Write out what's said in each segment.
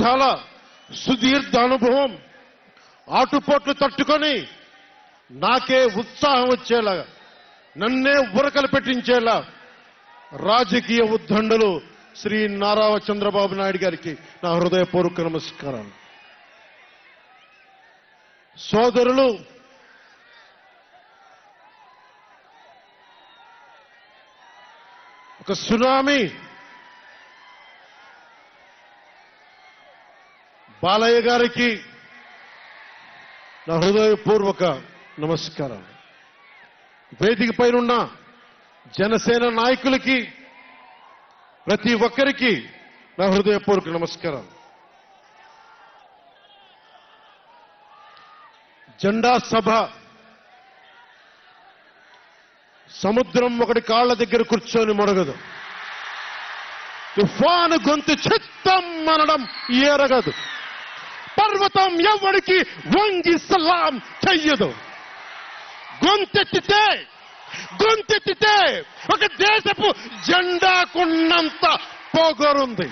దశాబ్దాల సుదీర్ఘ అనుభవం, ఆటుపోట్లు తట్టుకొని నాకే ఉత్సాహం వచ్చేలా, నన్నే ఉరకలు పెట్టించేలా రాజకీయ ఉద్దండలు శ్రీ నారా చంద్రబాబు నాయుడు గారికి నా హృదయపూర్వక నమస్కారాలు. సోదరులు, ఒక సునామీ బాలయ్య గారికి నా హృదయపూర్వక నమస్కారాలు. వేదిక పైనున్న జనసేన నాయకులకి, ప్రతి ఒక్కరికి నా హృదయపూర్వక నమస్కారాలు. జెండా సభ సముద్రం ఒకటి కాళ్ల దగ్గర కూర్చొని మొరగదు, తుఫాను గొంతు చిత్తం అనడం ఎరగదు, పర్వతం ఎవరికి వంగి సలాం చెయ్యదు. గొంతెత్తితే ఒక దేశపు జెండాకున్నంత పొగరుంది.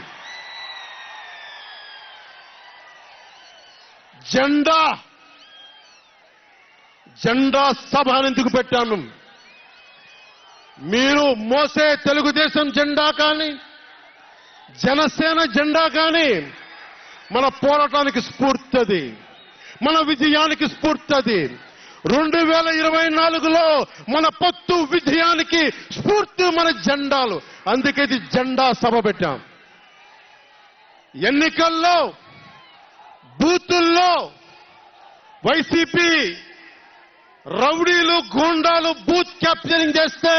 జెండా సభ ఎందుకు పెట్టాను? మీరు మోసే తెలుగుదేశం జెండా కానీ, జనసేన జెండా కానీ మన పోరాటానికి స్ఫూర్తిది, మన విజయానికి స్ఫూర్తిది. 2024లో మన పొత్తు విజయానికి స్ఫూర్తి మన జెండాలు. అందుకే ఇది జెండా సభ పెట్టాం. ఎన్నికల్లో బూతుల్లో వైసీపీ రౌడీలు, గూండాలు బూత్ క్యాప్చరింగ్ చేస్తే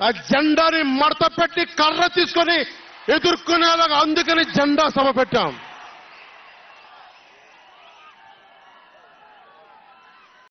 ఆ జెండాని మడత పెట్టి కర్ర తీసుకొని ఎదుర్కొనేలాగా, అందుకని జెండా సభ పెట్టాం.